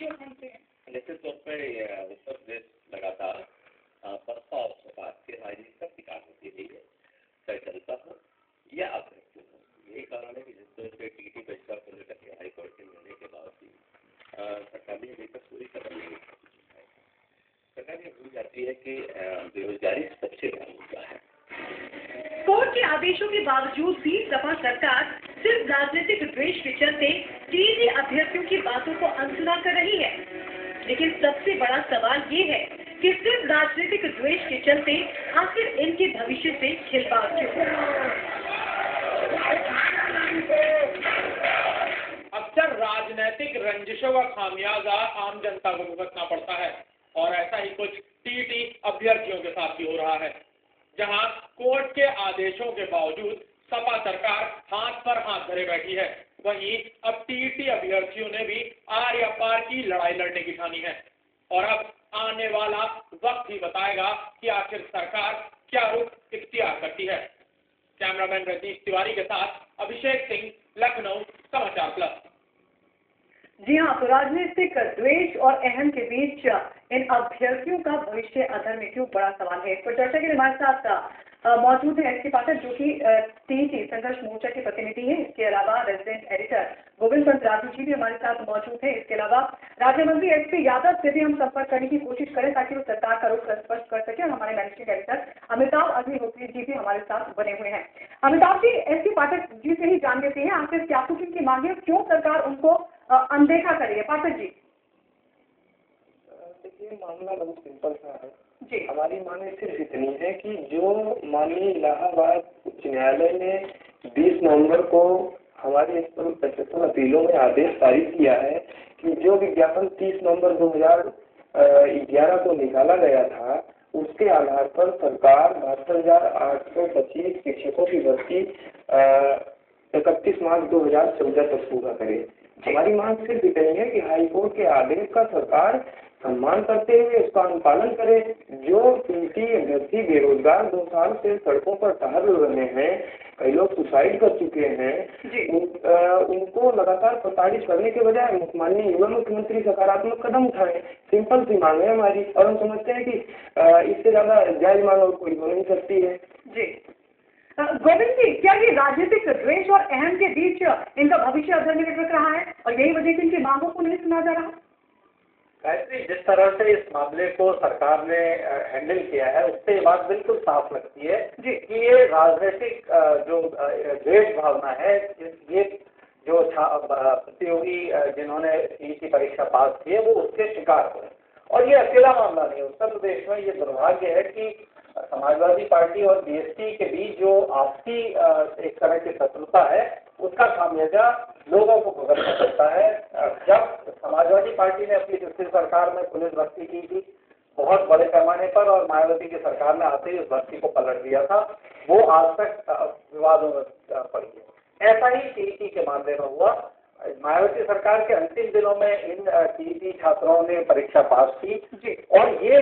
निश्चित तौर पर उत्तर प्रदेश लगातार बसपा और सपा के राजनीति का शिकार होती रही है, चाहे जनता हो या अभ्यर्थी हो। यही कारण है कि जिस तरह से टीटी परीक्षा को लेकर के हाईकोर्ट के निर्णय के बाद भी सरकार ने अभी तक पूरी कदम नहीं उठाई है। सरकार ये भूल जाती है कि बेरोजगारी सबसे बड़ा मुद्दा है। कोर्ट के आदेशों के बावजूद भी सपा सरकार सिर्फ राजनीतिक द्वेष के चलते टीटी अभ्यर्थियों की बातों को अनसुना कर रही है। लेकिन सबसे बड़ा सवाल ये है कि सिर्फ राजनीतिक द्वेष के चलते आखिर इनके भविष्य से खिलवाड़ क्यों? अक्सर राजनीतिक रंजिशों का खामियाजा आम जनता को भुगतना पड़ता है और ऐसा ही कुछ टीटी अभ्यर्थियों के साथ भी हो रहा है, जहां कोर्ट के आदेशों के बावजूद सपा सरकार हाथ पर हाथ धरे बैठी है। वहीं अब टीटी अभ्यर्थियों ने भी आर या पार की लड़ाई लड़ने की ठानी है और अब आने वाला वक्त ही बताएगा कि आखिर सरकार क्या रुख इख्तियार करती है। कैमरामैन रजनीश तिवारी के साथ अभिषेक सिंह, लखनऊ, समाचार प्लस। जी हाँ, तो राजनीतिक द्वेष और अहम के बीच इन अभ्यर्थियों का भविष्य अधर में क्यों बड़ा सवाल है। इस पर चर्चा के लिए हमारे साथ मौजूद है एसपी पाठक, जो कि टीटी संघर्ष मोर्चा के प्रतिनिधि हैं। इसके अलावा रेजिडेंट एडिटर गोविंद पंत राजू जी भी हमारे साथ मौजूद है। इसके अलावा राज्य मंत्री एसपी यादव से भी हम संपर्क करने की कोशिश करें ताकि वो सरकार का रुख स्पष्ट कर सके। और हमारे मैनेजिंग एडिटर अमिताभ अग्निहोत्री जी भी हमारे साथ बने हुए हैं। अमिताभ जी, एसपी पाठक जी से ही जान लेते हैं आखिर क्या कुछ उनकी मांगे, क्यों सरकार उनको अनदेखा करिए। पाठक जी। देखिए, मामला बहुत सिंपल सा है जी। हमारी मांग सिर्फ इतनी है कि जो माननीय इलाहाबाद उच्च न्यायालय ने 20 नवंबर को हमारी इस पर 75 अपीलों में आदेश पारित किया है कि जो विज्ञापन 30 नवंबर 2011 को निकाला गया था, उसके आधार पर सरकार 72,825 शिक्षकों की भर्ती 31 मार्च 2014 तक पूरा करे। हमारी मांग सिर्फ इतनी है कि हाईकोर्ट के आदेश का सरकार सम्मान करते हुए उसका अनुपालन करे। जो टीटी अभ्यर्थी बेरोजगार 2 साल से सड़कों पर टहल रहे हैं, कई लोग सुसाइड कर चुके हैं, उनको लगातार प्रताड़ित करने के बजाय माननीय युवा मुख्यमंत्री सकारात्मक कदम उठाएं। सिंपल सी मांग है हमारी और हम समझते हैं कि इससे ज्यादा जायज मांग और कोई हो नहीं सकती है। जी गोविंद जी, क्या ये राजनीतिक द्वेष और अहम के बीच इनका भविष्य अधर में लटक रहा है और यही वजह से इनकी मांगों को नहीं सुना जा रहा? गायत्री, जिस तरह से इस मामले को सरकार ने हैंडल किया है, उससे ये बात बिल्कुल साफ लगती है कि ये राजनीतिक जो द्वेष भावना है, ये जो प्रतियोगी जिन्होंने टीटी परीक्षा पास की है वो उसके शिकार हुए। और ये अकेला मामला नहीं, उत्तर प्रदेश में ये दुर्भाग्य है कि समाजवादी पार्टी और बीएसपी के बीच जो आपसी एक तरह की शत्रुता है, उसका खामियाजा लोगों को भुगतना पड़ता है। जब समाजवादी पार्टी ने अपनी पिछली सरकार में पुलिस भर्ती की थी बहुत बड़े पैमाने पर और मायावती की सरकार ने आते ही उस भर्ती को पलट दिया था, वो आज तक विवादों में पड़ी है। ऐसा ही टीटी के मामले में हुआ। मायावती सरकार के अंतिम दिनों में इन टीटी छात्रों ने परीक्षा पास की और ये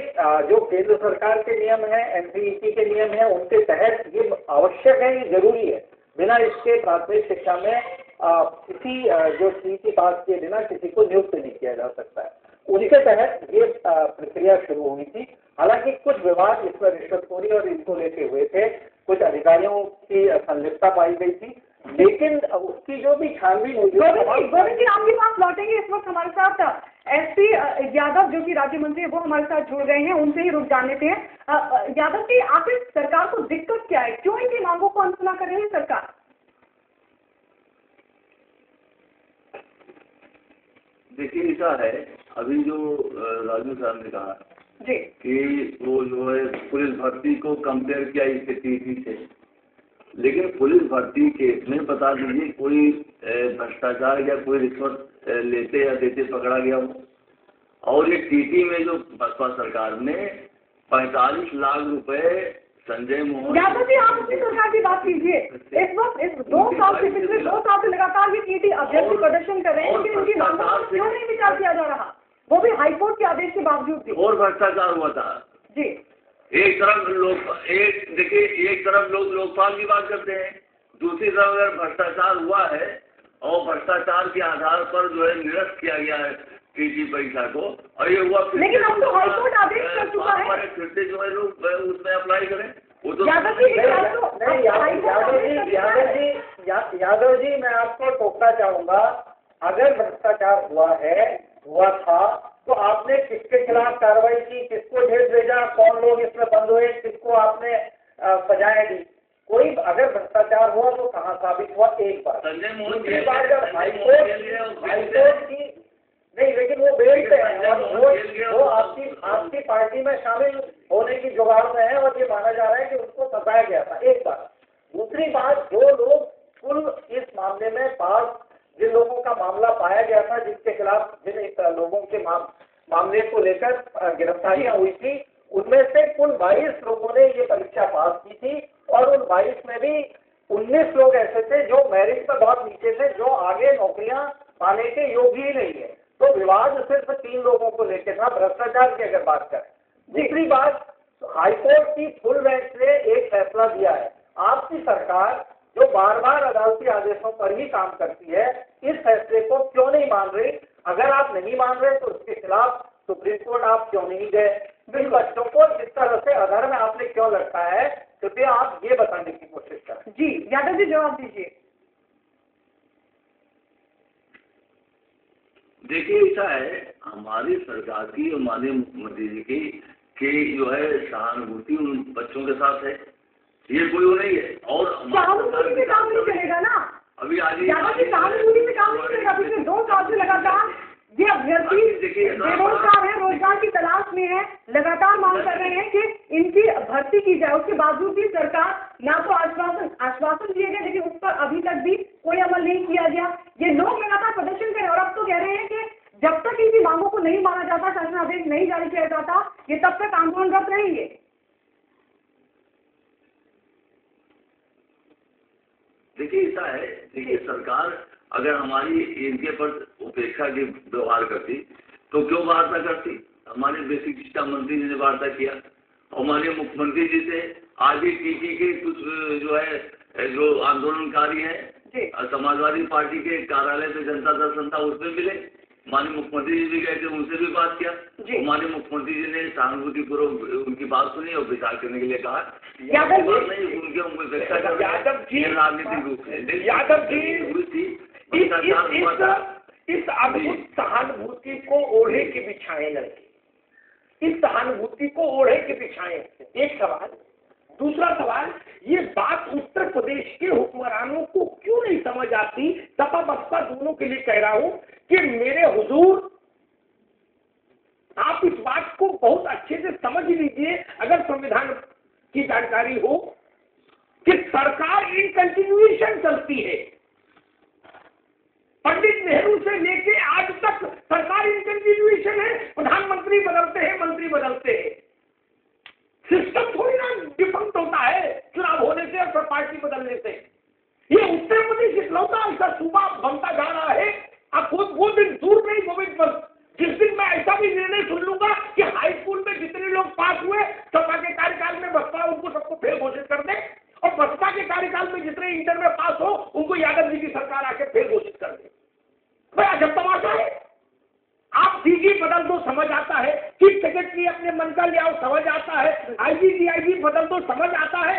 जो केंद्र सरकार के नियम है, एनसीईटी के नियम है, उनके तहत ये आवश्यक है, ये जरूरी है। बिना इसके प्राथमिक शिक्षा में किसी जो टीटी पास किए बिना किसी को नियुक्त नहीं किया जा सकता है। उसके तहत ये प्रक्रिया शुरू हुई थी। हालांकि कुछ विवाद इसमें रिश्वतखोरी और इनको लेके हुए थे, कुछ अधिकारियों की संलिप्तता पाई गई थी, लेकिन उसकी जो भी छानबीन हुई। गोविंद जी, आपके पास लौटेंगे। इस वक्त हमारे साथ एसपी यादव जो कि राज्य मंत्री है वो हमारे साथ जुड़ गए हैं, उनसे ही रुक जान लेते हैं। यादव जी, आखिर सरकार को दिक्कत क्या है, क्यों इनकी मांगों को अनसुना कर रही है सरकार? देखिए, ऐसा है, अभी जो राजू साहब ने कहा जी कि वो जो है पुलिस भर्ती को कंपेयर किया इसके टीटी से, लेकिन पुलिस भर्ती केस में बता दीजिए कोई भ्रष्टाचार या कोई रिश्वत लेते या देते पकड़ा गया हो। और ये टीटी में जो बसपा सरकार ने 45 लाख रुपए संजय मोहन। यादव जी, आप अपनी सरकार की बात कीजिए। इस वक्त पिछले 2 साल से लगातार ये टीटी अभ्यर्थी प्रदर्शन कर रहे हैं, लेकिन इनकी मांगों पर क्यों नहीं विचार किया जा रहा, वो भी हाईकोर्ट के आदेश के बावजूद भी? और भ्रष्टाचार हुआ था जी। एक तरफ लोग लोकपाल की बात करते हैं, दूसरी तरफ अगर भ्रष्टाचार हुआ है और भ्रष्टाचार के आधार पर जो है निरस्त किया गया है टीटी परीक्षा को, और ये हुआ लेकिन अब तो हाईकोर्ट आदेश कर चुका है, फिर से जो है लोग उसमें अप्लाई करें। वो तो यादव जी मैं आपको टोकना चाहूंगा, अगर भ्रष्टाचार हुआ था तो आपने किसके खिलाफ कार्रवाई की, किसको जेल भेजा, कौन लोग इसमें बंद हुए, किसको आपने सजाएं दी? कोई अगर भ्रष्टाचार हुआ तो कहाँ साबित हुआ? एक बार दूसरी बार जब हाईकोर्ट की नहीं, लेकिन वो बेल पे है और वो आपकी पार्टी में शामिल होने की जुगाड़ में है और ये माना जा रहा है कि उसको फंसाया गया था। एक बात। दूसरी बात, जो लोग कुल इस मामले में पास, जिन लोगों का मामला पाया गया था, जिसके खिलाफ जिन लोगों के मामले को लेकर गिरफ्तारियां हुई थी, उनमें से कुल 22 लोगों ने ये परीक्षा पास की थी और उन 22 में भी 19 लोग ऐसे थे जो मेरिट में बहुत नीचे थे, जो आगे नौकरियां पाने के योग्य ही नहीं है। तो विवाद सिर्फ 3 लोगों को लेकर था, भ्रष्टाचार की अगर बात करें। दूसरी बात, हाईकोर्ट की फुल बेंच ने एक फैसला दिया है। आपकी सरकार जो बार बार अदालती आदेशों पर ही काम करती है, इस फैसले को क्यों नहीं मान रही? अगर आप नहीं मान रहे तो उसके खिलाफ सुप्रीम कोर्ट आप क्यों नहीं गए? बिन बच्चों को इस तरह से अधर्म में आपने क्यों लगता है? कृपया आप ये बताने की कोशिश करें। जी यादव जी जवाब दीजिए। देखिए, ऐसा है, हमारी सरकार की और माननीय मुख्यमंत्री जी की जो है सहानुभूति उन बच्चों के साथ है, ये कोई वो नहीं है। और सहानुभूति से काम नहीं चलेगा ना, अभी आज सहानुभूति से काम नहीं चलेगा। पिछले 2 साल से लगातार ये अभ्यर्थी बेरोजगार है, रोजगार की तलाश में है, लगातार मांग कर रहे हैं कि इनकी भर्ती की जाए। उसके बावजूद भी सरकार ना तो आश्वासन दिए गए, लेकिन उस पर अभी तक भी कोई अमल नहीं किया गया। ये लोग लगातार प्रदर्शन कर रहे हैं और अब तो कह रहे हैं कि जब तक इनकी मांगों को नहीं माना जाता, शासनादेश नहीं जारी किया जाता, ये तब तक आंदोलनरत रहेंगे। देखिए, ऐसा है, देखिए, सरकार अगर हमारी इनके पर उपेक्षा के व्यवहार करती तो क्यों वार्ता करती? हमारे बेसिक शिक्षा मंत्री जी ने वार्ता किया, और हमारे मुख्यमंत्री जी से आज भी टीटी के कुछ जो है जो आंदोलनकारी हैं समाजवादी पार्टी के कार्यालय पे जनता दर्शन था, उसमें मिले। माननीय मुख्यमंत्री जी भी गए थे, उनसे भी बात किया। माननीय मुख्यमंत्री जी ने सहानुभूतिपूर्वक उनकी बात सुनी और विचार करने के लिए कहा। यादव जी राजनीतिक रूप से यादव जी हुई थी। इस अद्भुत सहानुभूति को ओढ़े के बिछाए लड़के, इस सहानुभूति को ओढ़े के बिछाए। एक सवाल। दूसरा सवाल, ये बात उत्तर प्रदेश के हुक्मरानों को क्यों नहीं समझ आती? सपा बसपा दोनों के लिए कह रहा हूं कि मेरे हुजूर, आप इस बात को बहुत अच्छे से समझ लीजिए, अगर संविधान की जानकारी हो, कि सरकार इन कंटिन्यूएशन चलती है। पंडित नेहरू से लेके आज तक सरकार इन कंटिन्यूएशन है। प्रधानमंत्री बदलते हैं, मंत्री बदलते हैं, सिस्टम थोड़ी ना डिफंक्ट होता है चुनाव होने से और पार्टी बदलने से। ये उत्तर प्रदेश इकलौता ऐसा सूबा बनता जा रहा है। अब खुद वो दिन दूर नहीं गोविंद पर, जिस दिन मैं ऐसा भी निर्णय सुन लूंगा कि हाई स्कूल में जितने लोग पास हुए सपा के कार्यकाल में, बसपा उनको सबको फेल घोषित कर दे, और बसपा के कार्यकाल में जितने इंटर में पास हो उनको यादव जी की सरकार आके फेल घोषित कर दे। भाई जब तमाशा है। आप डीजी बदल दो समझ आता है, चीफ सेक्रेटरी अपने मन का ले आओ समझ आता है, आईजी डीआईजी बदल दो समझ आता है।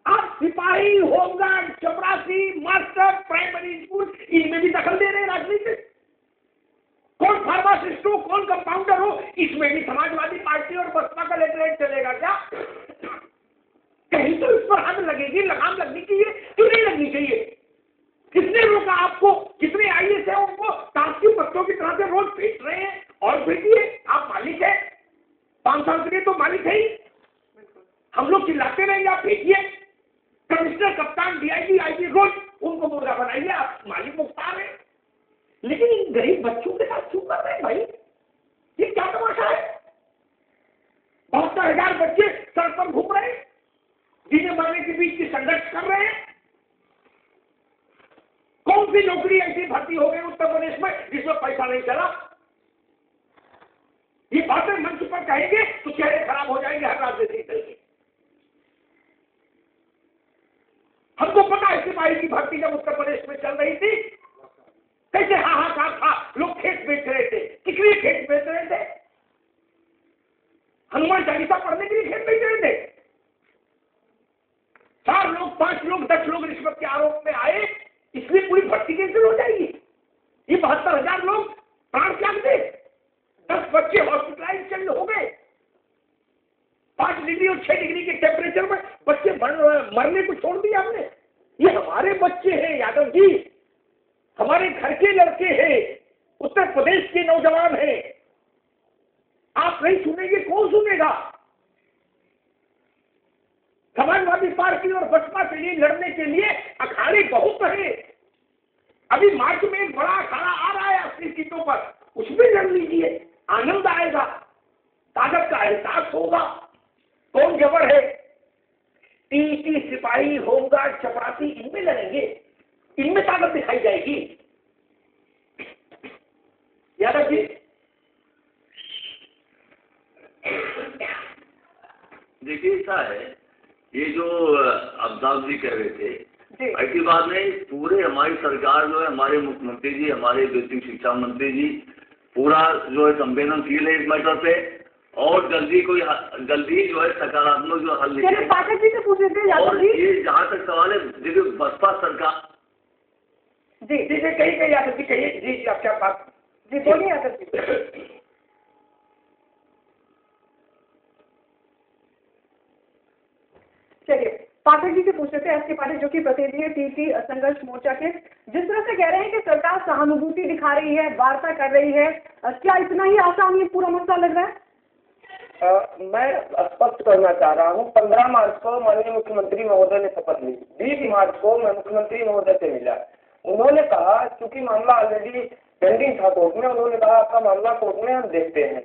आप सिपाही, होमगार्ड, चपरासी, मास्टर, प्राइमरी स्कूल, इनमें भी दखल दे रहे हैं राजनीति। कौन फार्मासिस्ट हो, कौन कंपाउंडर हो, इसमें भी समाजवादी पार्टी और बसपा का लेटरेट चलेगा क्या? कहीं तो इस पर हद लगेगी, लगाम लगनी चाहिए, क्यों नहीं लगनी चाहिए? किसने रोका आपको? कितने आईएएस है उनको ताश की पत्तों की तरह से रोज फेंक रहे हैं, और फेंकिए, आप मालिक है, 5 साल के लिए तो मालिक है ही। हम लोग चिल्लाते रहेंगे, आप फेंकिए। कमिश्नर, कप्तान, डीआईजी, आईजी रोज उनको मुर्गा बनाइए, आप मालिक मुख्तार है। लेकिन इन गरीब बच्चों के साथ क्यों कर रहे हैं भाई? ये क्या तमाशा है? 72,000 बच्चे सड़क पर घूम रहे हैं, जीने मरने के बीच की संघर्ष कर रहे हैं। कौन सी नौकरी ऐसी भर्ती हो गई उत्तर प्रदेश में जिसमें पैसा नहीं चला? ये बातें मंच पर कहेंगे तो चेहरे खराब हो जाएंगे हर राजनीतिक दल के। हमको पता है सिपाही की भर्ती जब उत्तर प्रदेश में चल रही थी कैसे हाहाकार था, लोग खेत बेच रहे थे, कितनी यादव जी, हमारे घर के लड़के हैं, उत्तर प्रदेश के नौजवान हैं, आप नहीं सुनेंगे कौन सुनेगा? समाजवादी पार्टी और बसपा के लिए लड़ने के लिए अखाड़े बहुत है। अभी मार्च में एक बड़ा अखाड़ा आ रहा है 80 सीटों पर, उसमें लड़ लीजिए, आनंद आएगा, ताकत का एहसास होगा। कौन जबर है? टीटी, सिपाही, होमगार्ड, चपरासी, इनमें लड़ेंगे, इनमें ताकत दिखाई जाएगी। यादव जी, देखिए ऐसा है, ये जो अब्दाल जी कह रहे थे, ऐसी बात नहीं, पूरे हमारी सरकार जो है, हमारे मुख्यमंत्री जी, हमारे बेसिक शिक्षा मंत्री जी पूरा जो है संवेदनशील है इस मैटर पे, और जल्दी जो है सकारात्मक जो हल निकले। पाठक जी से पूछ रहे थे। और ये जहाँ तक सवाल है, देखिए बसपा सरकार जी कही यादव जी, कहिए जी, आप क्या बात? जी बोलिए यादव जी। चलिए, पाठक जी से पूछ रहे थे, एस के पाठक जो कि प्रतिनिधि है टीटी संघर्ष मोर्चा के, जिस तरह से कह रहे हैं कि सरकार सहानुभूति दिखा रही है, वार्ता कर रही है, क्या इतना ही आसान ये पूरा मसला लग रहा है? मैं स्पष्ट करना चाह रहा हूँ, 15 मार्च को माननीय मुख्यमंत्री महोदय ने शपथ ली, 20 मार्च को मैं मुख्यमंत्री महोदय से मिला। उन्होंने कहा, चूंकि मामला ऑलरेडी पेंडिंग था कोर्ट में, उन्होंने कहा आपका मामला कोर्ट में हम देखते हैं।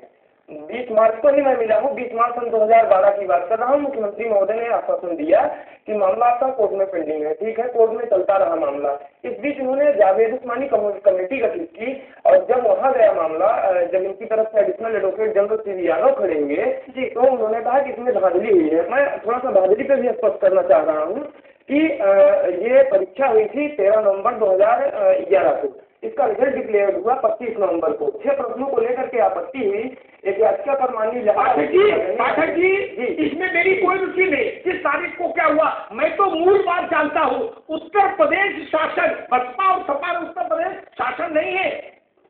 20 मार्च को ही मैं मिला हूँ, 20 मार्च सन 2012 की बात कर रहा हूँ। मुख्यमंत्री महोदय ने आश्वासन दिया कि मामला आपका कोर्ट में पेंडिंग है, ठीक है, कोर्ट में चलता रहा मामला। इस बीच उन्होंने जावेद उस्मानी कमेटी गठित की, और जब वहाँ गया मामला, जब इनकी तरफ से additional advocate general Shri Yadav खड़े हुए जी, तो उन्होंने कहा कि इसमें धांधली हुई है। मैं थोड़ा सा धांधली पे भी स्पष्ट करना चाह रहा हूँ कि ये परीक्षा हुई थी 13 नवंबर 2011 को, इसका रिजल्ट डिक्लेयर हुआ 25 नवंबर को। 6 प्रश्नों को लेकर के आपत्ति हुई, एक याचिका पर माननीय पाठक जी, इसमें मेरी कोई रुचि नहीं। किस तारीख को क्या हुआ मैं तो मूल बात जानता हूँ। उत्तर प्रदेश शासन, बसपा और सपा उत्तर प्रदेश शासन नहीं है।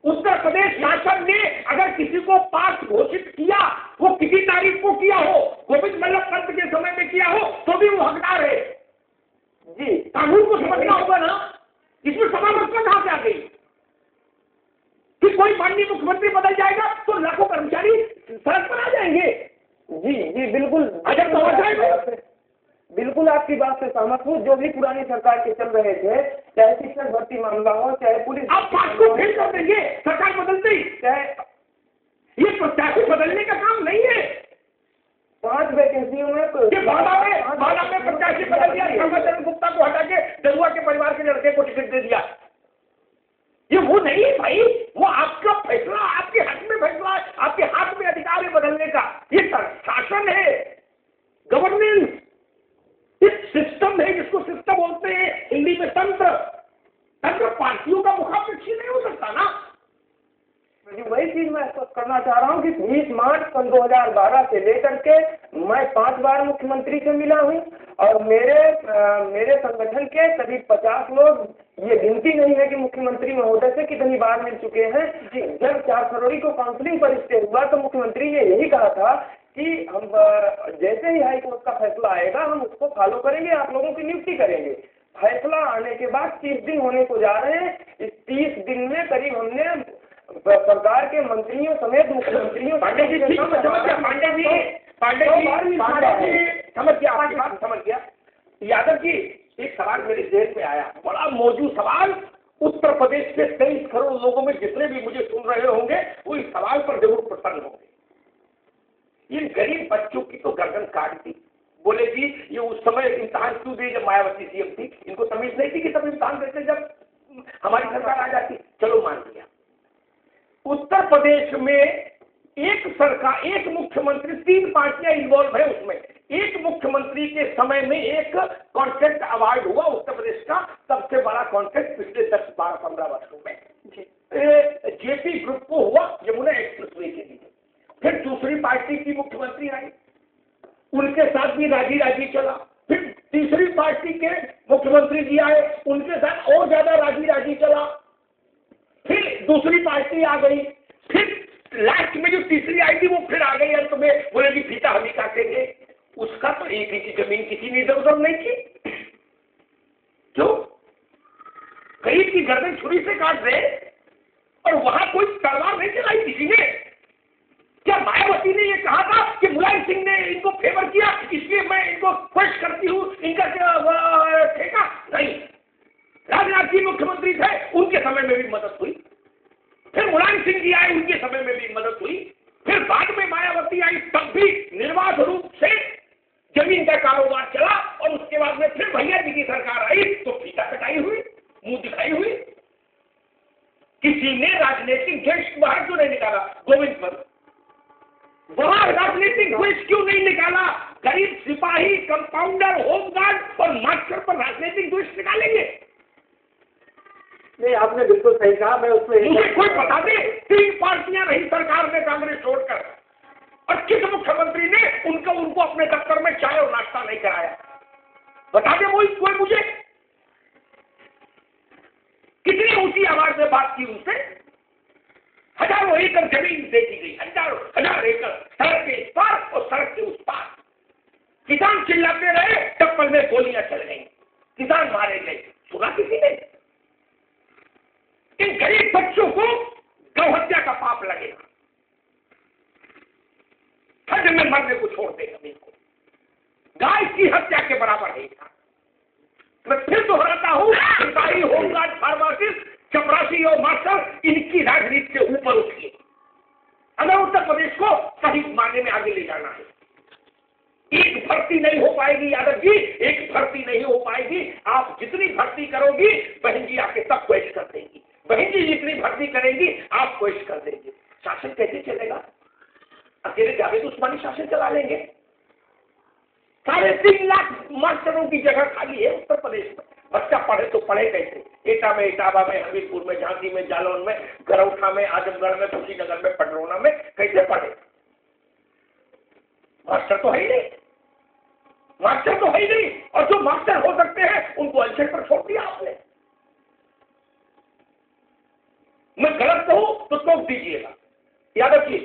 उत्तर प्रदेश शासन ने अगर किसी को पास घोषित किया, वो किसी तारीख को किया हो, गोविंद बल्लभ पंत के समय में किया हो, तो भी वो हकदार है जी। कानून को समझना होगा ना, इसमें समानता कहाँ से आ गई कि कोई माननीय मुख्यमंत्री बदल जाएगा तो लाखों कर्मचारी सड़क पर आ जाएंगे? जी बिल्कुल, अगर बिल्कुल आपकी बात से सहमत हूँ। जो भी पुरानी सरकार के चल रहे थे, चाहे शिक्षक भर्ती मामला हो, चाहे पुलिस, आप बात को फेल कर देंगे सरकार बदलते ही। चाहे ये प्रत्याशी बदलने का काम नहीं है। 5 वैकेंसियों में प्रत्याशी बदल दिया, श्यामाचरण गुप्ता को हटा के दरुआ के परिवार के लड़के को टिकट दे दिया। ये वो नहीं है भाई, वो आपका फैसला, आपके हाथ में फैसला है, आपके हाथ में अधिकार है बदलने का। ये शासन है, गवर्नेंस, एक सिस्टम है जिसको सिस्टम बोलते हैं हिंदी में तंत्र। तंत्र पार्टियों का मुखापेक्षी नहीं हो सकता ना। वही चीज मैं स्पष्ट करना चाह रहा हूँ कि 20 मार्च सन 2012 से लेकर के मैं 5 बार मुख्यमंत्री से मिला हूँ, और मेरे संगठन के करीब 50 लोग, ये गिनती नहीं है कि मुख्यमंत्री महोदय से कितनी बार मिल चुके हैं। जब 4 फरवरी को काउंसलिंग पर स्टे हुआ तो मुख्यमंत्री ने यही कहा था कि हम जैसे ही हाई कोर्ट का फैसला आएगा हम उसको फॉलो करेंगे, आप लोगों की नियुक्ति करेंगे। फैसला आने के बाद 30 दिन होने को जा रहे हैं। इस 30 दिन में करीब हमने सरकार के मंत्रियों समेत मुख्यमंत्रियों, पांडे जी समझ गया। यादव जी, एक सवाल मेरे जेल में आया, बड़ा मौजूद सवाल। उत्तर प्रदेश के 23 करोड़ लोगों में जितने भी मुझे सुन रहे होंगे वो इस सवाल पर जरूर प्रसन्न होंगे। इन गरीब बच्चों की तो गर्दन काट दी। बोले जी ये उस समय इम्तिहान क्यों दी जब मायावती सीएम थी? इनको तमीज नहीं थी कि तब इम्तिहान देते जब हमारी सरकार आ जाती। चलो मान लिया। उत्तर प्रदेश में एक मुख्यमंत्री, 3 पार्टियां इन्वॉल्व है उसमें। एक मुख्यमंत्री के समय में एक कॉन्ट्रैक्ट अवार्ड हुआ उत्तर प्रदेश का, सबसे बड़ा कॉन्ट्रैक्ट पिछले 10, 12, 15 वर्षों में जेपी ग्रुप को हुआ, यमुना एक्सप्रेसवे के लिए। फिर दूसरी पार्टी की मुख्यमंत्री आई, उनके साथ भी राजी चला। फिर तीसरी पार्टी के मुख्यमंत्री जी आए, उनके साथ और ज्यादा राजी चला। फिर दूसरी पार्टी आ गई, फिर लास्ट में जो तीसरी आई थी वो फिर आ गई अंत में, बोले कि फीता हम ही काटेंगे। उसका तो एक ही की जमीन किसी ने इधर उधर नहीं की। जो गरीब की गर्दन छुरी से काट दे, और वहां कोई तलवार नहीं चलाई किसी ने। क्या मायावती ने ये कहा था कि मुलायम सिंह ने इनको फेवर किया इसलिए मैं इनको क्वेश्चन करती हूँ, इनका ठेका नहीं। राजनाथ जी मुख्यमंत्री थे, उनके समय में भी मदद हुई, फिर मुलायम सिंह जी आए, उनके समय में भी मदद हुई, फिर बाद में मायावती आई, तब भी निर्बाध रूप से जमीन का कारोबार चला, और उसके बाद में फिर भैया जी की सरकार आई तो फीता कटाई हुई, मुंह दिखाई हुई। किसी ने राजनीतिक द्वेष बाहर क्यों नहीं निकाला? गोविंद पर वहां राजनीतिक द्वेष क्यों नहीं निकाला? गरीब सिपाही, कंपाउंडर, होमगार्ड और मास्टर पर राजनीतिक द्वेष निकालेंगे? नहीं, आपने बिल्कुल सही कहा। मैं उसमें मुझे कोई बता दे, 3 पार्टियां रही सरकार में कांग्रेस छोड़कर, और किस मुख्यमंत्री ने उनको अपने दफ्तर में चाय और नाश्ता नहीं कराया? बता दे कोई मुझे। कितनी ऊंची आवाज में बात की उनसे? हजारों एकड़ जमीन दे दी गई, हजार एकड़ सड़क के इस पार और सड़क के उस पार। किसान चिल्लाते रहे, टप्पल में गोलियां चल गई, किसान मारे गए, सुना किसी ने? इन गरीब बच्चों को गौ हत्या का पाप लगेगा, ठंड में मरने को छोड़ देगा। इनको गाय की हत्या के बराबर है। मैं फिर दोहराता हूं, सिपाही, होमगार्ड, फार्मासिस्ट, चपरासी और मास्टर, इनकी राजनीति से ऊपर उठिए। अगर उत्तर प्रदेश को सही मायने में आगे ले जाना है, एक भर्ती नहीं हो पाएगी यादव जी, एक भर्ती नहीं हो पाएगी। आप जितनी भर्ती करोगी, बहन जी आके सब क्वेश्चन कर देंगी। बहन जी जितनी भर्ती करेंगी, आप क्वेश्चन कर देंगे। शासन कैसे चलेगा? अकेले जावेद उस्मानी शासन चला लेंगे? 3.5 लाख मास्टरों की जगह खाली है उत्तर प्रदेश में। बच्चा पढ़े तो पढ़े कैसे? एटा में, इटावा में, हमीरपुर में, झांसी में, जालौन में, गरौठा में, आजमगढ़ में, कुशीनगर में, पटरौना में कैसे पढ़े? मास्टर तो है ही नहीं, मास्टर तो है ही नहीं। और जो मास्टर हो सकते हैं उनको अनशन पर छोड़ दिया आपने। मैं गलत कहूं तो टोक दीजिएगा यादव जी।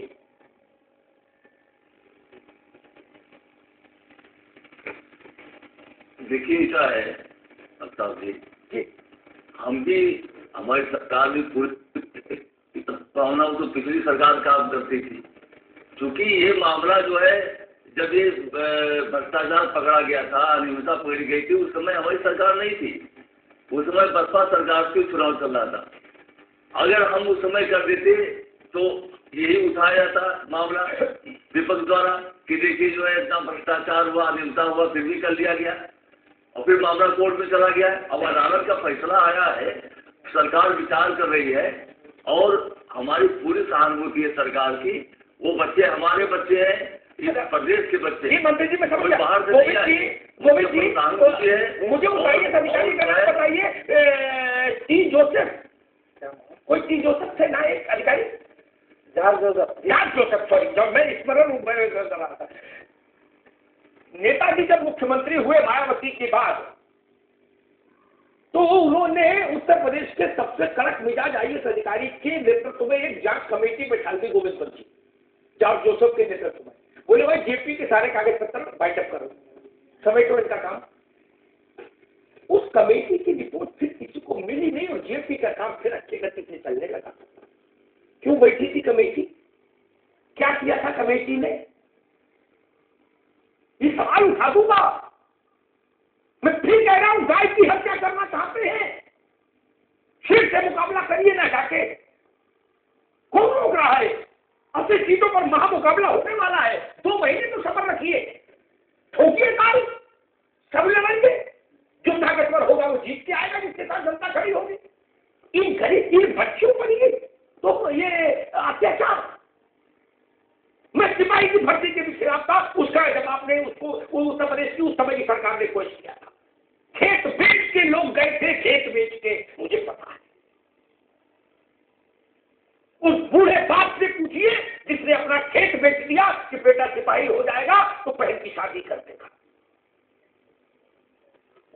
देखिए क्या है अफ्ताब जी, हम भी, हमारी सरकार भी पूरी भावना तो पिछली सरकार काम करती थी। क्योंकि ये मामला जो है, जब ये भ्रष्टाचार पकड़ा गया था, अनियमितता पकड़ी गई थी, उस समय हमारी सरकार नहीं थी। उस समय बसपा सरकार के चुनाव चल रहा था। अगर हम उस समय कर देते तो यही उठाया जाता मामला विपक्ष द्वारा कि देखिए जो है इतना भ्रष्टाचार हुआ, अनियमितता हुआ, फिर भी कर लिया गया, और फिर मामला कोर्ट में चला गया। अब अदालत का फैसला आया है, सरकार विचार कर रही है, और हमारी पूरी सहानुभूति है सरकार की। वो बच्चे हमारे बच्चे हैं, इस प्रदेश के बच्चे, मंत्री जी, मैं समझ गया। बाहर से नहीं आए, सहानुभूति है। मुझे बताइए, टी जोसेफ, कोई टी जोसेफ थे ना एक अधिकारी? जॉर्ज जोसेफ, सॉरी, जब मैं स्मरण कर रहा था। नेताजी जब मुख्यमंत्री हुए मायावती के बाद, तो उन्होंने उत्तर प्रदेश के सबसे कड़क मिजाज IAS अधिकारी के नेतृत्व में एक जांच कमेटी बैठा दी, गोविंद बंसी, जॉर्ज जोसेफ के नेतृत्व में। बोले भाई जेपी के सारे कागज पत्र बाइटअप करो, समेटो इनका काम। उस कमेटी की रिपोर्ट फिर किसी को मिली नहीं, और जेपी का काम फिर अच्छे गति से चलने लगा। क्यों बैठी थी कमेटी? क्या किया था कमेटी ने? ये सवाल उठा दूंगा। मैं फिर कह रहा हूं, गाय की हत्या करना चाहते हैं, शेर से मुकाबला करिए ना जाके। कौन रोक रहा है? 80 सीटों पर महामुकाबला होने वाला है। 2 महीने तो सब्र रखिए, ठोकिए ताल, सब लड़ेंगे। जो ताकतवर होगा वो जीत के आएगा, जिसके साथ जनता खड़ी होगी। इन गरीब इन बच्चों पर ये अत्याचार। मैं सिपाही की भर्ती के भी खिलाफ था, उसका जब आपने उसको उत्तर प्रदेश की उस समय की सरकार ने कोशिश किया था। खेत बेच के लोग गए थे, खेत बेच के, मुझे पता है। उस बूढ़े बाप से पूछिए जिसने अपना खेत बेच दिया कि बेटा सिपाही हो जाएगा तो बहन की शादी कर देगा।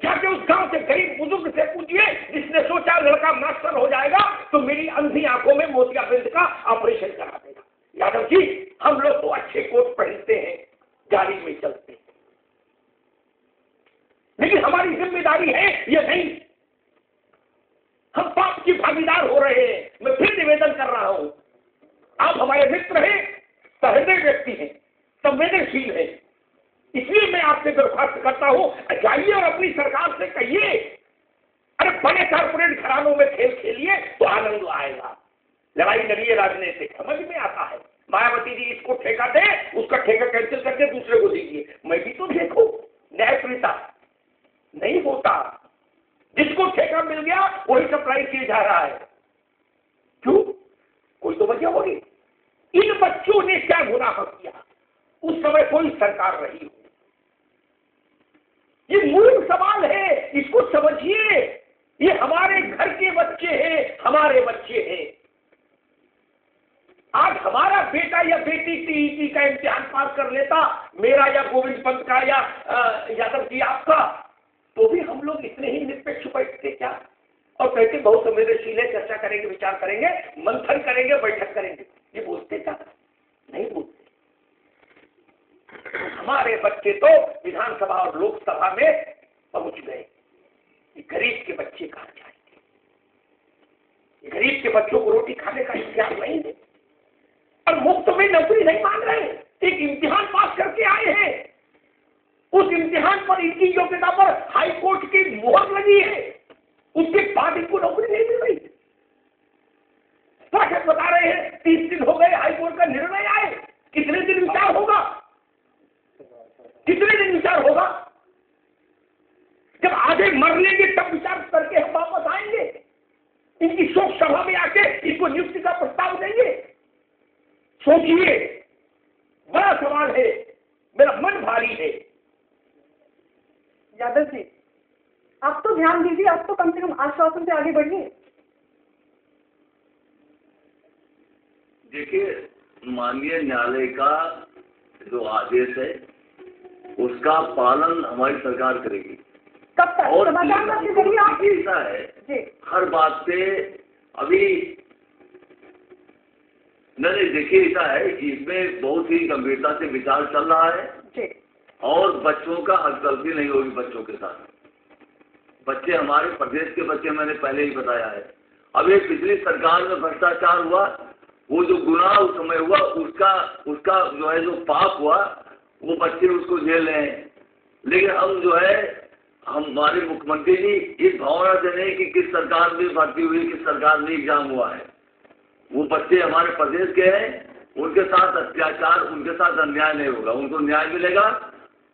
जाके उस गांव के गरीब बुजुर्ग से पूछिए जिसने सोचा लड़का मास्टर हो जाएगा तो मेरी अंधी आंखों में मोतियाबिंद का ऑपरेशन करा देगा। यादव जी, हम लोग तो अच्छे कोट पहनते हैं, गाड़ी में चलते हैं, लेकिन हमारी जिम्मेदारी है ये नहीं। आपकी भागीदार हो रहे हैं। मैं फिर निवेदन कर रहा हूं, आप हमारे मित्र हैं, सहृदय व्यक्ति हैं, संवेदनशील हैं, इसलिए मैं आपसे दरख्वास्त करता हूं, जाइए और अपनी सरकार से कहिए, अरे बड़े कारपोरेट घरानों में खेल खेलिए तो आनंद आएगा। लड़ाई लड़िए राजनीतिक, समझ में आता है। मायावती जी इसको ठेका दे, उसका ठेका कैंसिल करके दूसरे को दीजिए। मैं भी तो देखो, न्यायप्रियता नहीं होता, जिसको ठेका मिल गया वही सप्लाई किए जा रहा है। क्यों? कोई तो वजह होगी। इन बच्चों ने क्या गुनाह किया? उस समय कोई सरकार रही हो। ये मूल सवाल है, इसको समझिए। ये हमारे घर के बच्चे हैं, हमारे बच्चे हैं। आज हमारा बेटा या बेटी टीईटी का इम्तिहान पास कर लेता, मेरा या गोविंद पंत का या यादव जी आपका, तो भी हम लोग इतने ही निरपेक्ष बैठते क्या? और कहते बहुत संवेदनशील है, चर्चा करेंगे, विचार करेंगे, मंथन करेंगे, बैठक करेंगे। ये बोलते क्या? नहीं बोलते। हमारे बच्चे तो विधानसभा और लोकसभा में पहुंच गए। गरीब के बच्चे कहां जाएंगे? गरीब के बच्चों को रोटी खाने का इंतजाम नहीं है और मुफ्त में नौकरी नहीं मांग रहे। एक इम्तिहान पास करके आए हैं, उस इम्तिहान पर इनकी योग्यता पर हाई कोर्ट की मुहर लगी है, उसके बाद इनको नौकरी नहीं मिल रही। पाठक बता रहे हैं 30 दिन हो गए हाई कोर्ट का निर्णय आए, कितने दिन विचार होगा? कितने दिन विचार होगा? जब आधे मर लेंगे तब विचार करके हम वापस आएंगे। इनकी शोक सभा में आके इनको नियुक्ति का प्रस्ताव देंगे। सोचिए, बड़ा सवाल है, मेरा मन भारी है। यादव जी, आप तो ध्यान दीजिए, आप तो कम से कम आश्वासन से आगे बढ़िए। देखिए, माननीय न्यायालय का जो आदेश है उसका पालन हमारी सरकार करेगी। कब तक? और ऐसा है जी, हर बात पे अभी नहीं, देखिए ऐसा है कि इसमें बहुत ही गंभीरता से विचार चल रहा है जी। और बच्चों का हस्तगति नहीं होगी। बच्चों के साथ बच्चे, हमारे प्रदेश के बच्चे, मैंने पहले ही बताया है। अब ये पिछली सरकार में भ्रष्टाचार हुआ, वो जो गुनाह उस समय हुआ, उसका जो है जो पाप हुआ, वो बच्चे उसको झेल रहे हैं। लेकिन हम जो है, हमारे मुख्यमंत्री जी इस भावना से नहीं कि किस सरकार में भर्ती हुई, किस सरकार में एग्जाम हुआ है। वो बच्चे हमारे प्रदेश के हैं, उनके साथ अत्याचार, उनके साथ अन्याय नहीं होगा, उनको न्याय मिलेगा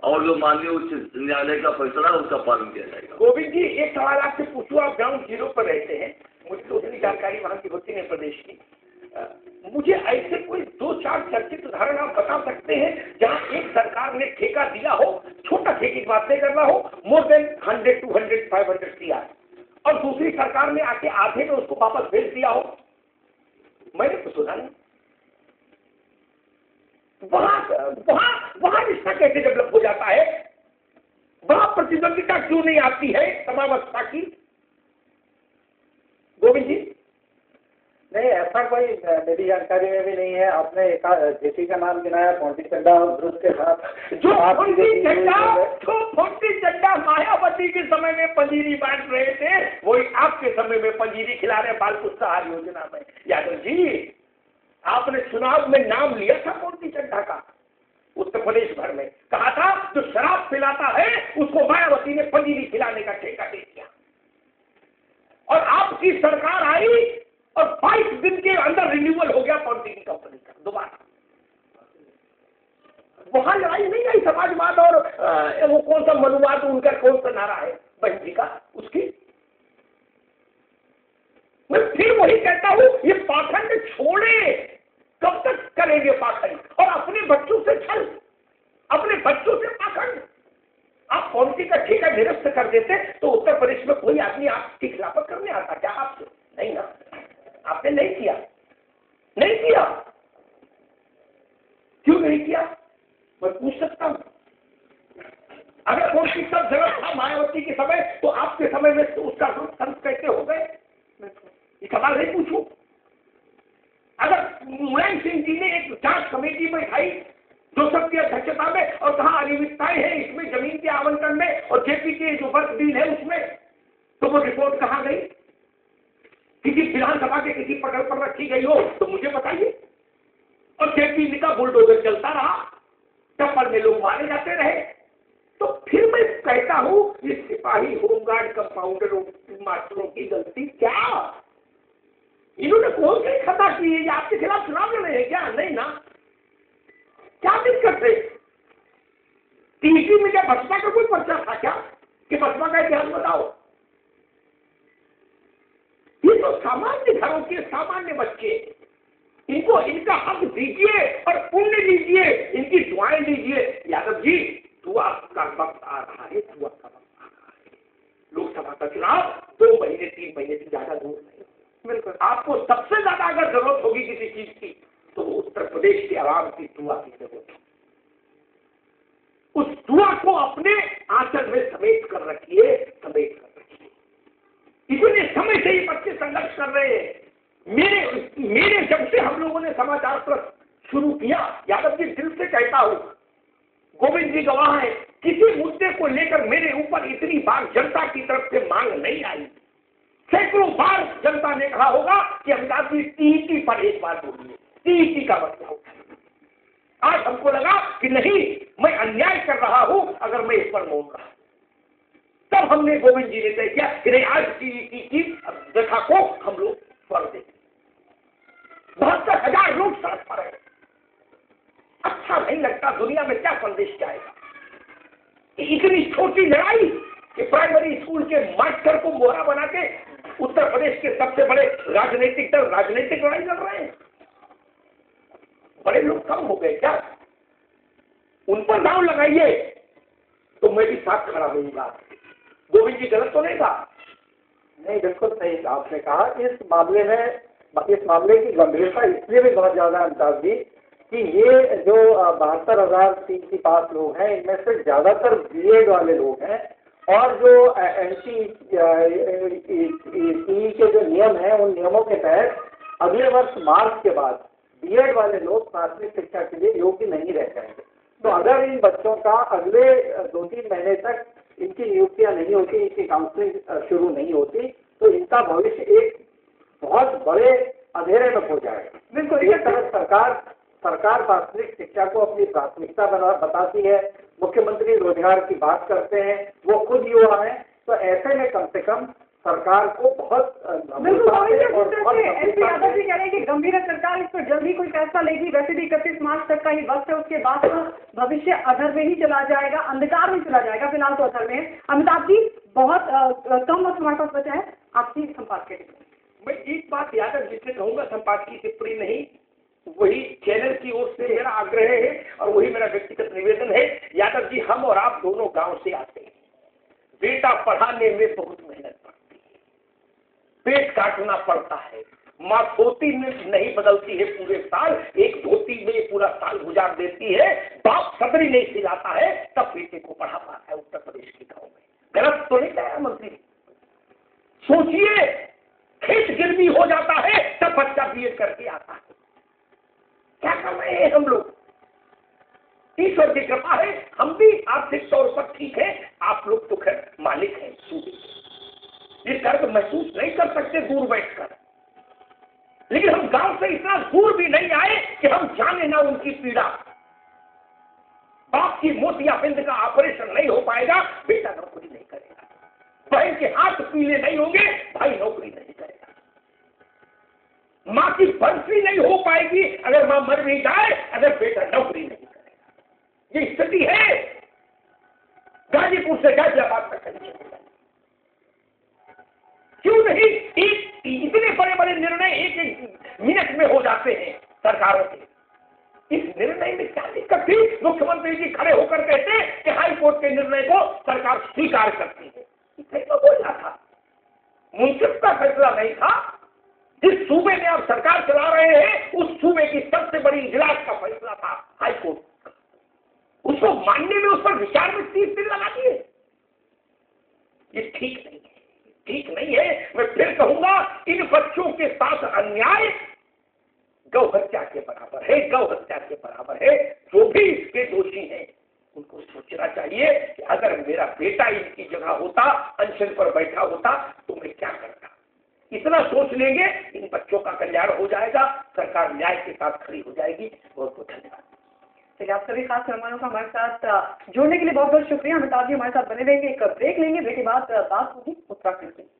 और जो माननीय उच्च न्यायालय का फैसला उसका पालन किया जाएगा। गोविंद जी, एक सवाल आपसे पूछूं, आप ग्राउंड जीरो पर रहते हैं, मुझे तो उतनी जानकारी वहां की होती नहीं प्रदेश की। मुझे ऐसे कोई 2-4 चर्चित उदाहरण आप बता सकते हैं जहां एक सरकार ने ठेका दिया हो, छोटा ठेके की बात नहीं करना हो, मोर देन 100, 200, 500 CR, और दूसरी सरकार ने आके आधे में उसको वापस भेज दिया हो? मैंने तो सुना नहीं। वहां रिश्ता कैसे डेवलप हो जाता है? वहां प्रतिद्वंदिता क्यों नहीं आती है समावस्था की? गोविंद जी? नहीं, ऐसा कोई मेरी जानकारी में भी नहीं है। आपने जेपी का नाम गिनाया, पॉन्टी चड्डा और ग्रुप के साथ जो पॉन्टी चड्डा मायावती के समय में पंजीरी बांट रहे थे, वही आपके समय में पंजीरी खिला रहे बाल पुष्टाहार योजना में। यादव जी, आपने चुनाव में नाम लिया था पॉन्टी चड्डा का, उत्तर प्रदेश भर में कहा था जो शराब पिलाता है उसको मायावती ने पंजीरी खिलाने का ठेका दे दिया, और आपकी सरकार आई और 22 दिन के अंदर रिन्यूअल हो गया पॉन्टी की कंपनी का दोबारा। वहां लड़ाई नहीं आई समाजवाद और वो कौन सा मनुवाद, उनका कौन सा नारा है बहन जी का, उसकी। मैं फिर वही कहता हूं, ये पाखंड छोड़े, कब तक करेंगे पाखंड? और अपने बच्चों से छल, अपने बच्चों से पाखंड। आप पॉन्टी का ठेका निरस्त कर देते तो उत्तर प्रदेश में कोई आदमी आपकी खिलाफत करने आता क्या आपसे? नहीं ना, आपने नहीं किया। नहीं किया, क्यों नहीं किया? मैं पूछ सकता हूं। अगर पॉन्टी सब जगह था मायावती के समय, तो आपके समय में तो उसका संत कैसे हो गए? ये सवाल नहीं पूछूं? अगर मुलायम सिंह जी ने एक जांच कमेटी बैठाई जोसफ की अध्यक्षता में और कहा अनियमितताएं हैं इसमें, जमीन के आवंटन में और जेपी के जो वर्क डील है उसमें, तो वो रिपोर्ट कहां गई? किसी विधानसभा के किसी पटल पर रखी गई हो तो मुझे बताइए। और जेपी का बुलडोजर चलता रहा, टप्पर में लोग मारे जाते रहे। तो फिर मैं कहता हूं ये सिपाही, होमगार्ड, कंपाउंडर, मास्टरों की गलती क्या? इन्होंने कौन सी खता की है? आपके खिलाफ चुनाव लड़ रहे हैं क्या? नहीं ना। क्या दिक्कत है? टीटी में क्या बसपा का कोई पर्चा था क्या कि बसपा का इतिहास बताओ? ये तो सामान्य घरों के सामान्य बच्चे, इनको इनका हक दीजिए और पुण्य लीजिए, इनकी दुआएं लीजिए। यादव जी, दुआ का वक्त आ रहा है, दुआ का वक्त आ रहा है। लोकसभा का चुनाव 2 महीने 3 महीने से ज्यादा दूर नहीं। बिल्कुल, आपको सबसे ज्यादा अगर जरूरत होगी किसी चीज की तो उत्तर प्रदेश के आवाम की दुआ की जरूरत है। उस दुआ को अपने आंचल में समेट कर रखिए, समेट कर रखिए। इतने समय से ये बच्चे संघर्ष कर रहे हैं। मेरे जब से हम लोगों ने समाचार पत्र शुरू किया, यादव जी दिल से कहता हूं, गोविंद जी गवाह है, किसी मुद्दे को लेकर मेरे ऊपर इतनी बार जनता की तरफ से मांग नहीं आई। सैकड़ों बार जनता ने कहा होगा कि अमिताभ जी टीटी पर एक बार बोलिए, टीटी का मतलब। आज हमको लगा कि नहीं, मैं अन्याय कर रहा हूं अगर मैं इस पर मौन रहा। तब हमने गोविंद जी ने तय किया कि नहीं, आज की देखा को हम लोग फल देंगे। 72,000 लोग सड़क पर है। अच्छा नहीं लगता, दुनिया में क्या संदेश जाएगा? इतनी छोटी लड़ाई कि प्राइमरी स्कूल के मास्टर को मोहरा बना के उत्तर प्रदेश के सबसे बड़े राजनीतिक दल राजनीतिक लड़ाई लड़ रहे हैं। बड़े लोग कम हो गए क्या? उन पर दांव लगाइए तो मैं भी साथ खड़ा होऊंगा। गोविंद जी गलत तो नहीं कहा? नहीं, बिल्कुल सही आपने कहा। इस मामले की गंभीरता इसलिए भी बहुत ज्यादा है अमिताभ जी कि ये जो 72,000 पास लोग हैं, इनमें से ज्यादातर बीएड वाले लोग हैं और जो एनटी के जो नियम हैं, उन नियमों के तहत अगले वर्ष मार्च के बाद बीएड वाले लोग प्राथमिक शिक्षा के लिए योग्य नहीं रह जाएंगे। तो अगर इन बच्चों का अगले 2-3 महीने तक इनकी नियुक्तियां नहीं होती, इनकी काउंसलिंग शुरू नहीं होती, तो इनका भविष्य एक बहुत बड़े अंधेरे में हो जाएगा। बिल्कुल, इस तरह सरकार प्राथमिक शिक्षा को अपनी प्राथमिकता बताती है। मुख्यमंत्री रोजगार की बात करते हैं, वो खुद युवा है, तो ऐसे में कम से कम सरकार को बहुत एसपी यादव जी कह रहे हैं कि गंभीर सरकार इस पर जल्दी कोई फैसला लेगी। वैसे भी 31 मार्च तक का ही वक्त है, उसके बाद तो भविष्य अधर में ही चला जाएगा, अंधकार में चला जाएगा। फिलहाल तो अधर में है। अमिताभ जी, बहुत कम वक्त हमारे पास बचा है, आपकी संपादकीय टिप्पणी। मैं एक बात यादव जी से कहूंगा, संपादकीय टिप्पणी नहीं, वही चैनल की ओर से मेरा आग्रह है और वही मेरा व्यक्तिगत निवेदन है। यादव जी, हम और आप दोनों गांव से आते हैं। बेटा पढ़ाने में बहुत मेहनत पड़ती है, पेट काटना पड़ता है। माँ धोती में नहीं बदलती है पूरे साल, एक धोती में पूरा साल गुजार देती है। बाप सदरी नहीं सिलाता है, तब बेटे को पढ़ा पाता है उत्तर प्रदेश के गाँव में। गलत तो नहीं कहा मंत्री? सोचिए, खेत गिरवी हो जाता है तब बच्चा बीएड करके आता है। क्या कर रहे हैं हम लोग? ईश्वर की कृपा है, हम भी आर्थिक तौर पर ठीक है, आप लोग तो खैर मालिक हैं, ये दर्द महसूस नहीं कर सकते दूर बैठकर। लेकिन हम गांव से इतना दूर भी नहीं आए कि हम जाने ना उनकी पीड़ा। बाप की मोतियाबिंद का ऑपरेशन नहीं हो पाएगा, बेटा नौकरी नहीं करेगा। बहन के हाथ पीले नहीं होंगे, भाई नौकरी नहीं करेगा। माँ की बंसी नहीं हो पाएगी अगर माँ मर भी जाए, अगर बेटा नौकरी नहीं करेगा। ये स्थिति है। गाजीपुर से गाजियाबाद तक कहीं क्यों नहीं? इतने बड़े बड़े निर्णय एक मिनट में हो जाते हैं सरकारों के। इस निर्णय में क्या दिक्कत थी? मुख्यमंत्री जी खड़े होकर कहते कि हाई कोर्ट के निर्णय को सरकार स्वीकार करती है। इसे तो बोलना था, मुंसिफ का फैसला नहीं था। जिस सूबे में आप सरकार चला रहे हैं, उस सूबे की सबसे बड़ी इजलास का फैसला था हाई कोर्ट। उसको मानने में, उस पर विचार में 30 दिन लगा दिए। ये ठीक नहीं है, ठीक नहीं है। मैं फिर कहूंगा, इन बच्चों के साथ अन्याय गौ हत्या के बराबर है, गौ हत्या के बराबर है। जो भी इसके दोषी हैं उनको सोचना चाहिए कि अगर मेरा बेटा इनकी जगह होता, अनशन पर बैठा होता, तो मैं क्या करता। इतना सोच लेंगे, इन बच्चों का कल्याण हो जाएगा, सरकार न्याय के साथ खड़ी हो जाएगी। बहुत बहुत धन्यवाद। चलिए, आप सभी खास मेहमानों का हमारे साथ जुड़ने के लिए बहुत बहुत शुक्रिया। अमिताभ जी हमारे साथ बने रहेंगे। एक ब्रेक लेंगे, ब्रेक के बाद बात होगी उत्तराखंड से।